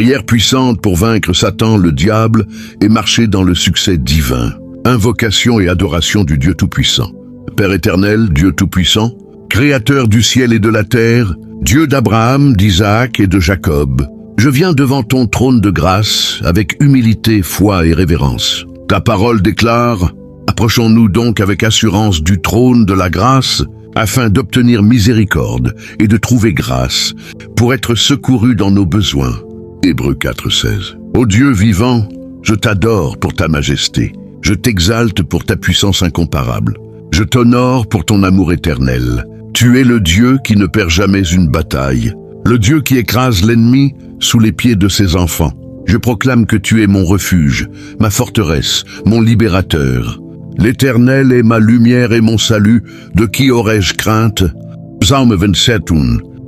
Prière puissante pour vaincre Satan, le diable, et marcher dans le succès divin. Invocation et adoration du Dieu Tout-Puissant. Père éternel, Dieu Tout-Puissant, Créateur du ciel et de la terre, Dieu d'Abraham, d'Isaac et de Jacob, je viens devant ton trône de grâce avec humilité, foi et révérence. Ta parole déclare: approchons-nous donc avec assurance du trône de la grâce, afin d'obtenir miséricorde et de trouver grâce, pour être secourus dans nos besoins. Hébreux 4,16. Ô Dieu vivant, je t'adore pour ta majesté, je t'exalte pour ta puissance incomparable, je t'honore pour ton amour éternel. Tu es le Dieu qui ne perd jamais une bataille, le Dieu qui écrase l'ennemi sous les pieds de ses enfants. Je proclame que tu es mon refuge, ma forteresse, mon libérateur. L'Éternel est ma lumière et mon salut, de qui aurais-je crainte? Psaume 27.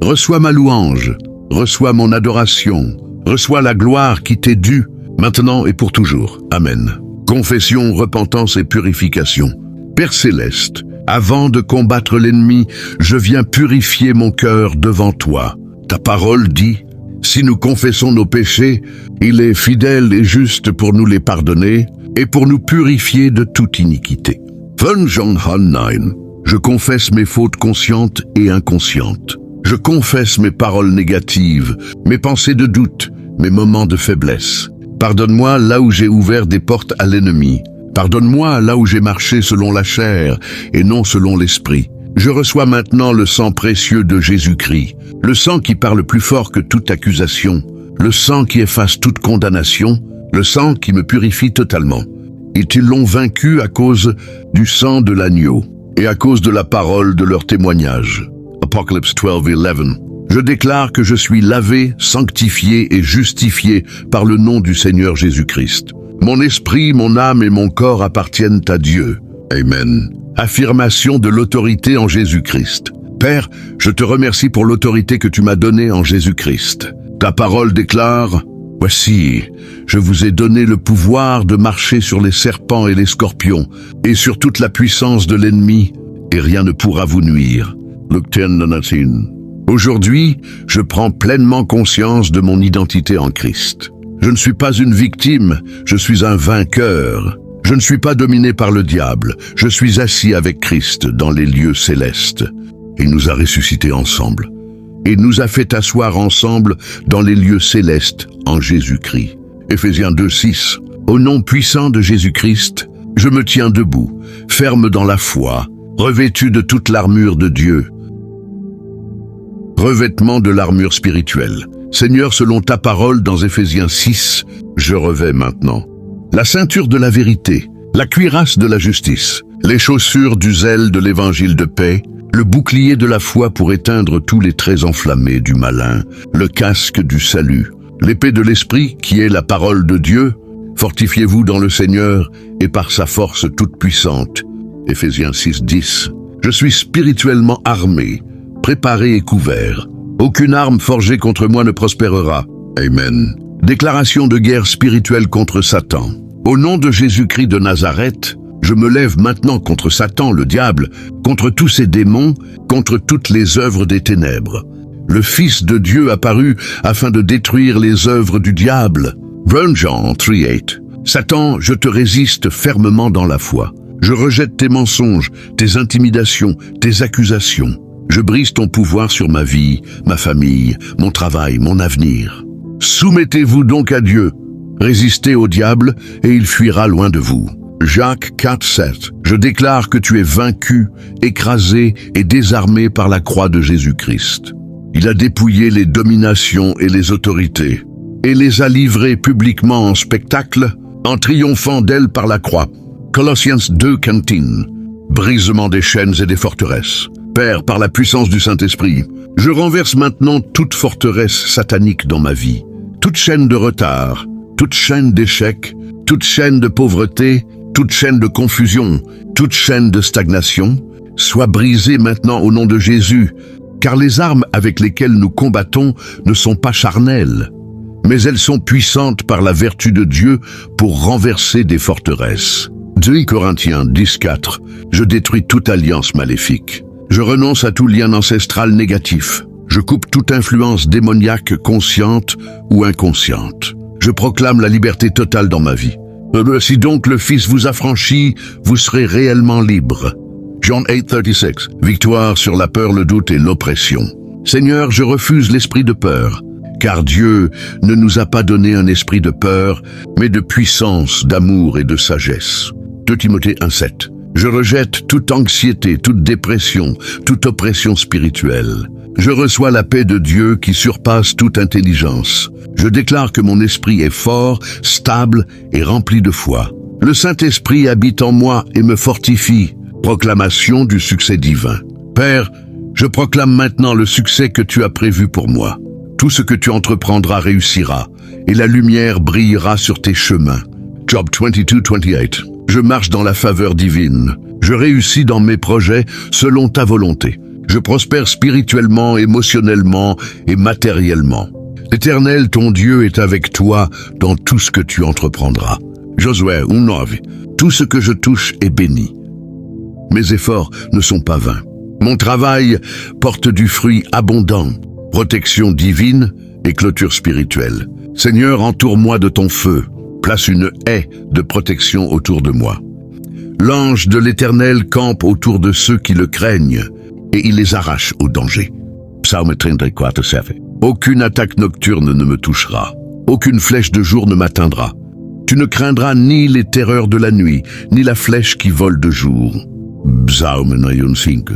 Reçois ma louange, reçois mon adoration, reçois la gloire qui t'est due, maintenant et pour toujours. Amen. Confession, repentance et purification. Père céleste, avant de combattre l'ennemi, je viens purifier mon cœur devant toi. Ta parole dit: si nous confessons nos péchés, il est fidèle et juste pour nous les pardonner et pour nous purifier de toute iniquité. 1 Jean 9. Je confesse mes fautes conscientes et inconscientes. Je confesse mes paroles négatives, mes pensées de doute, mes moments de faiblesse. Pardonne-moi là où j'ai ouvert des portes à l'ennemi. Pardonne-moi là où j'ai marché selon la chair et non selon l'esprit. Je reçois maintenant le sang précieux de Jésus-Christ, le sang qui parle plus fort que toute accusation, le sang qui efface toute condamnation, le sang qui me purifie totalement. Ils l'ont vaincu à cause du sang de l'agneau et à cause de la parole de leur témoignage. Apocalypse 12:11. Je déclare que je suis lavé, sanctifié et justifié par le nom du Seigneur Jésus-Christ. Mon esprit, mon âme et mon corps appartiennent à Dieu. Amen. Affirmation de l'autorité en Jésus-Christ. Père, je te remercie pour l'autorité que tu m'as donnée en Jésus-Christ. Ta parole déclare: voici, je vous ai donné le pouvoir de marcher sur les serpents et les scorpions, et sur toute la puissance de l'ennemi, et rien ne pourra vous nuire. Luc 10:19. Aujourd'hui, je prends pleinement conscience de mon identité en Christ. Je ne suis pas une victime, je suis un vainqueur. Je ne suis pas dominé par le diable, je suis assis avec Christ dans les lieux célestes. Il nous a ressuscités ensemble. Il nous a fait asseoir ensemble dans les lieux célestes en Jésus-Christ. Éphésiens 2:6. Au nom puissant de Jésus-Christ, je me tiens debout, ferme dans la foi, revêtu de toute l'armure de Dieu. Revêtement de l'armure spirituelle. Seigneur, selon ta parole dans Éphésiens 6, je revêts maintenant la ceinture de la vérité, la cuirasse de la justice, les chaussures du zèle de l'évangile de paix, le bouclier de la foi pour éteindre tous les traits enflammés du malin, le casque du salut, l'épée de l'esprit qui est la parole de Dieu. Fortifiez-vous dans le Seigneur et par sa force toute puissante. Éphésiens 6:10. Je suis spirituellement armé, préparé et couvert. Aucune arme forgée contre moi ne prospérera. Amen. Déclaration de guerre spirituelle contre Satan. Au nom de Jésus-Christ de Nazareth, je me lève maintenant contre Satan, le diable, contre tous ses démons, contre toutes les œuvres des ténèbres. Le Fils de Dieu apparut afin de détruire les œuvres du diable. 1 Jean 3:8. Satan, je te résiste fermement dans la foi. Je rejette tes mensonges, tes intimidations, tes accusations. Je brise ton pouvoir sur ma vie, ma famille, mon travail, mon avenir. Soumettez-vous donc à Dieu. Résistez au diable et il fuira loin de vous. Jacques 4:7. Je déclare que tu es vaincu, écrasé et désarmé par la croix de Jésus-Christ. Il a dépouillé les dominations et les autorités et les a livrées publiquement en spectacle, en triomphant d'elles par la croix. Colossiens 2:14. Brisement des chaînes et des forteresses. Père, par la puissance du Saint-Esprit, je renverse maintenant toute forteresse satanique dans ma vie, toute chaîne de retard, toute chaîne d'échec, toute chaîne de pauvreté, toute chaîne de confusion, toute chaîne de stagnation, soit brisée maintenant au nom de Jésus, car les armes avec lesquelles nous combattons ne sont pas charnelles, mais elles sont puissantes par la vertu de Dieu pour renverser des forteresses. 2 Corinthiens 10:4. Je détruis toute alliance maléfique. Je renonce à tout lien ancestral négatif. Je coupe toute influence démoniaque consciente ou inconsciente. Je proclame la liberté totale dans ma vie. Si donc le Fils vous affranchit, vous serez réellement libre. John 8:36. Victoire sur la peur, le doute et l'oppression. Seigneur, je refuse l'esprit de peur, car Dieu ne nous a pas donné un esprit de peur, mais de puissance, d'amour et de sagesse. 2 Timothée 1:7. Je rejette toute anxiété, toute dépression, toute oppression spirituelle. Je reçois la paix de Dieu qui surpasse toute intelligence. Je déclare que mon esprit est fort, stable et rempli de foi. Le Saint-Esprit habite en moi et me fortifie. Proclamation du succès divin. Père, je proclame maintenant le succès que tu as prévu pour moi. Tout ce que tu entreprendras réussira, et la lumière brillera sur tes chemins. Job 22:28. Je marche dans la faveur divine. Je réussis dans mes projets selon ta volonté. Je prospère spirituellement, émotionnellement et matériellement. L'Éternel, ton Dieu, est avec toi dans tout ce que tu entreprendras. Josué 1:9. Tout ce que je touche est béni. Mes efforts ne sont pas vains. Mon travail porte du fruit abondant. Protection divine et clôture spirituelle. Seigneur, entoure-moi de ton feu. Place une haie de protection autour de moi. L'ange de l'Éternel campe autour de ceux qui le craignent et il les arrache au danger. Psaume 34:7. Aucune attaque nocturne ne me touchera. Aucune flèche de jour ne m'atteindra. Tu ne craindras ni les terreurs de la nuit, ni la flèche qui vole de jour. Psaume 9:5.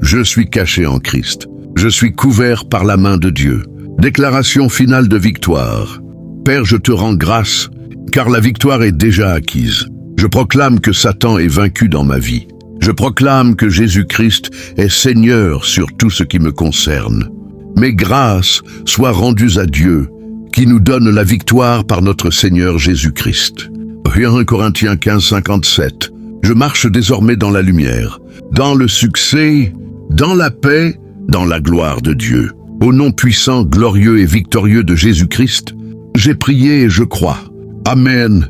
Je suis caché en Christ. Je suis couvert par la main de Dieu. Déclaration finale de victoire. Père, je te rends grâce, car la victoire est déjà acquise. Je proclame que Satan est vaincu dans ma vie. Je proclame que Jésus-Christ est Seigneur sur tout ce qui me concerne. Mes grâces soient rendues à Dieu, qui nous donne la victoire par notre Seigneur Jésus-Christ. 1 Corinthiens 15:57. Je marche désormais dans la lumière, dans le succès, dans la paix, dans la gloire de Dieu. Au nom puissant, glorieux et victorieux de Jésus-Christ, j'ai prié et je crois. Amen.